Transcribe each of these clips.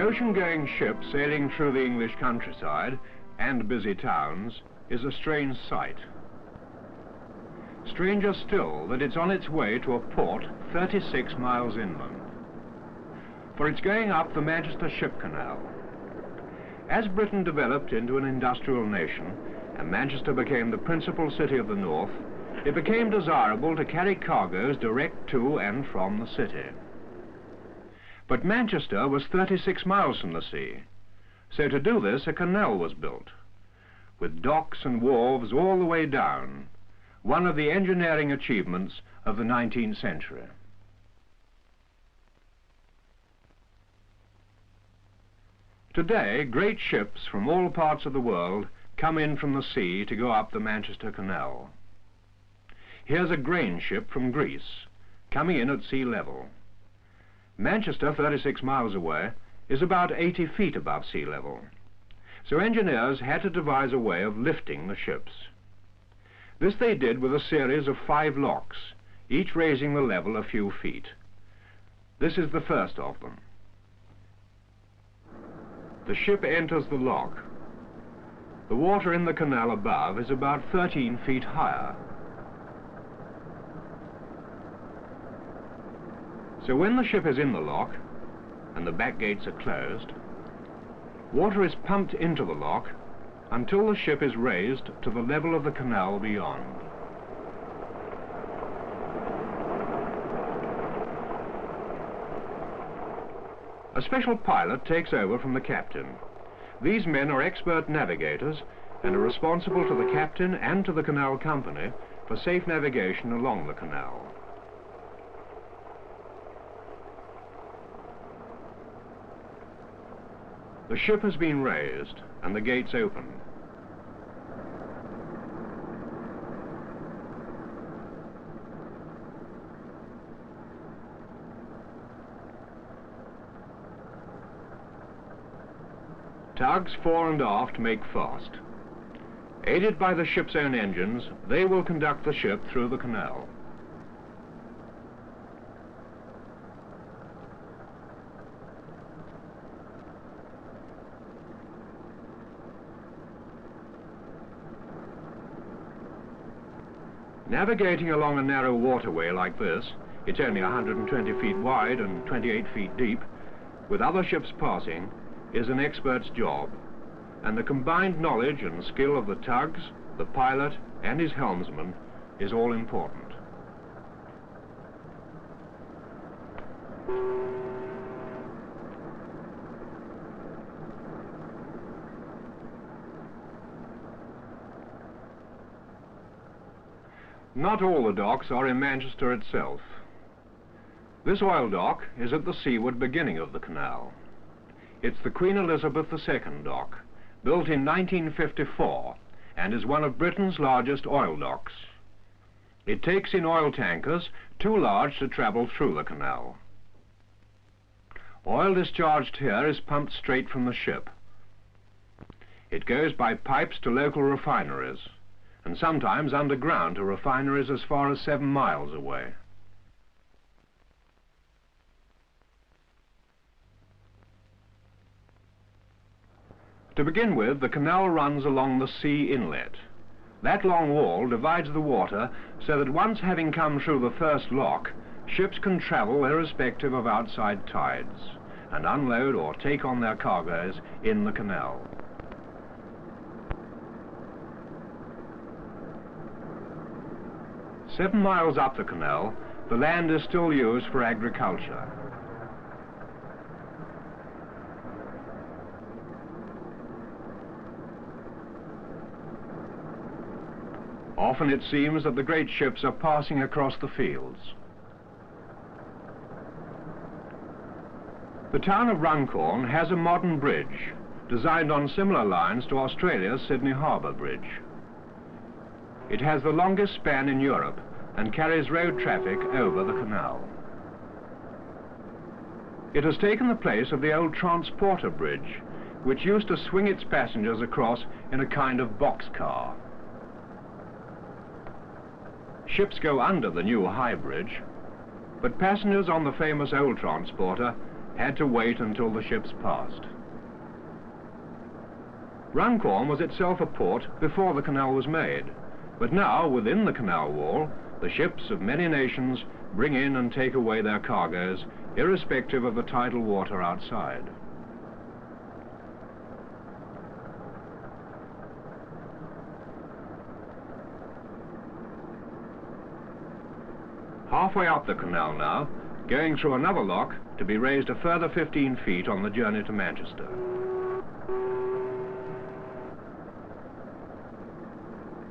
ocean-going ship sailing through the English countryside and busy towns is a strange sight. Stranger still that it's on its way to a port 36 miles inland. For it's going up the Manchester Ship Canal. As Britain developed into an industrial nation and Manchester became the principal city of the north, it became desirable to carry cargoes direct to and from the city. But Manchester was 36 miles from the sea, so to do this a canal was built, with docks and wharves all the way down, one of the engineering achievements of the 19th century. Today, great ships from all parts of the world come in from the sea to go up the Manchester Canal. Here's a grain ship from Greece, coming in at sea level. Manchester, 36 miles away, is about 80 feet above sea level, so engineers had to devise a way of lifting the ships. This they did with a series of 5 locks, each raising the level a few feet. This is the first of them. The ship enters the lock. The water in the canal above is about 13 feet higher. So when the ship is in the lock and the back gates are closed, water is pumped into the lock until the ship is raised to the level of the canal beyond. A special pilot takes over from the captain. These men are expert navigators and are responsible to the captain and to the canal company for safe navigation along the canal. The ship has been raised and the gates open. Tugs fore and aft make fast. Aided by the ship's own engines, they will conduct the ship through the canal. Navigating along a narrow waterway like this, it's only 120 feet wide and 28 feet deep, with other ships passing, is an expert's job, and the combined knowledge and skill of the tugs, the pilot, and his helmsman is all important. Not all the docks are in Manchester itself. This oil dock is at the seaward beginning of the canal. It's the Queen Elizabeth II dock, built in 1954, and is one of Britain's largest oil docks. It takes in oil tankers too large to travel through the canal. Oil discharged here is pumped straight from the ship. It goes by pipes to local refineries, and sometimes underground to refineries as far as 7 miles away. To begin with, the canal runs along the sea inlet. That long wall divides the water so that once having come through the first lock, ships can travel irrespective of outside tides and unload or take on their cargoes in the canal. "7 miles up the canal, the land is still used for agriculture. Often it seems that the great ships are passing across the fields. The town of Runcorn has a modern bridge, designed on similar lines to Australia's Sydney Harbour Bridge. It has the longest span in Europe and carries road traffic over the canal. It has taken the place of the old transporter bridge, which used to swing its passengers across in a kind of boxcar. Ships go under the new high bridge, but passengers on the famous old transporter had to wait until the ships passed. Runcorn was itself a port before the canal was made, but now, within the canal wall, the ships of many nations bring in and take away their cargoes, irrespective of the tidal water outside. Halfway up the canal now, going through another lock to be raised a further 15 feet on the journey to Manchester.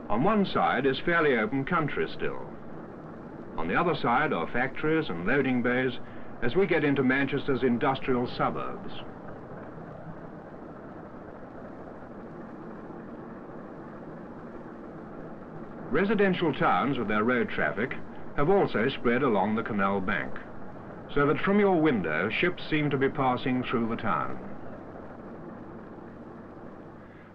On one side is fairly open country still. On the other side are factories and loading bays as we get into Manchester's industrial suburbs. Residential towns with their road traffic have also spread along the canal bank, so that from your window ships seem to be passing through the town.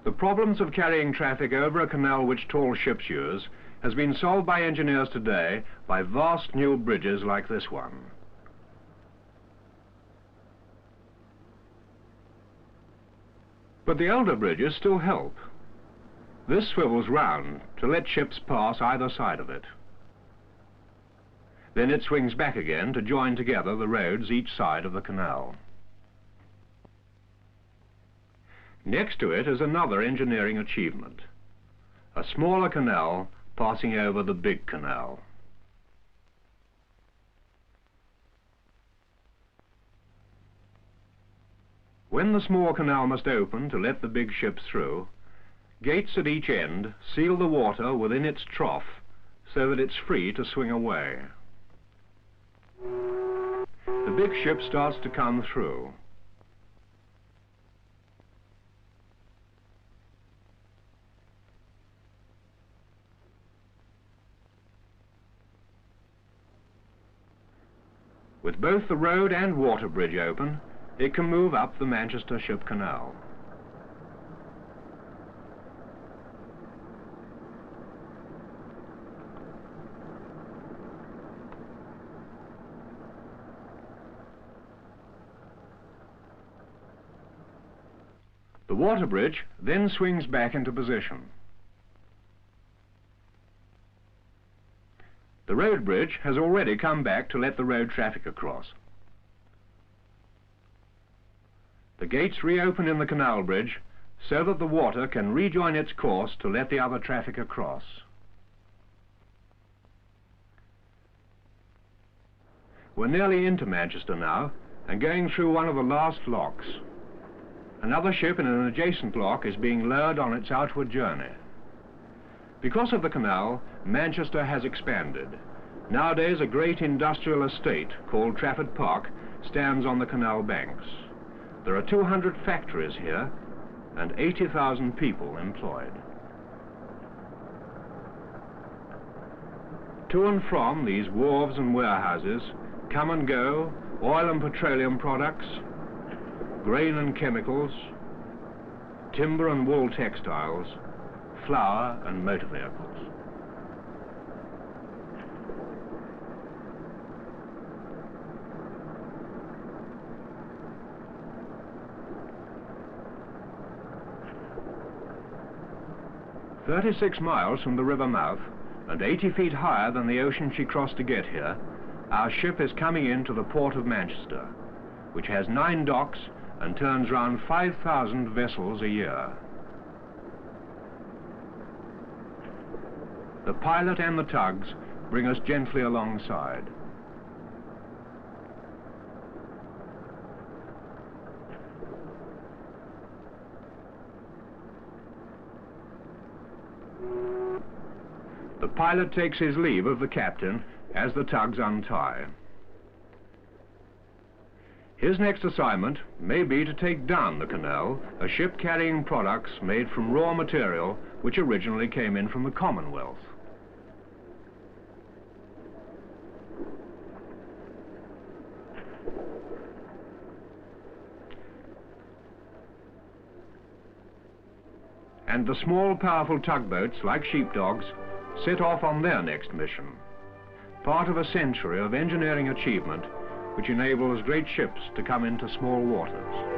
The problems of carrying traffic over a canal which tall ships use has been solved by engineers today by vast new bridges like this one. But the older bridges still help. This swivels round to let ships pass either side of it. Then it swings back again to join together the roads each side of the canal. Next to it is another engineering achievement, a smaller canal passing over the big canal. When the small canal must open to let the big ships through, gates at each end seal the water within its trough so that it's free to swing away. The big ship starts to come through. With both the road and water bridge open, it can move up the Manchester Ship Canal. The water bridge then swings back into position. The road bridge has already come back to let the road traffic across. The gates reopen in the canal bridge so that the water can rejoin its course to let the other traffic across. We're nearly into Manchester now and going through one of the last locks. Another ship in an adjacent lock is being lowered on its outward journey. Because of the canal, Manchester has expanded. Nowadays, a great industrial estate called Trafford Park stands on the canal banks. There are 200 factories here and 80,000 people employed. To and from these wharves and warehouses come and go oil and petroleum products, grain and chemicals, timber and wool textiles, flour and motor vehicles. "36 miles from the river mouth and 80 feet higher than the ocean she crossed to get here, our ship is coming into the port of Manchester, which has 9 docks and turns round 5,000 vessels a year. The pilot and the tugs bring us gently alongside. The pilot takes his leave of the captain as the tugs untie. His next assignment may be to take down the canal a ship carrying products made from raw material which originally came in from the Commonwealth. And the small, powerful tugboats, like sheepdogs, set off on their next mission, part of a century of engineering achievement which enables great ships to come into small waters.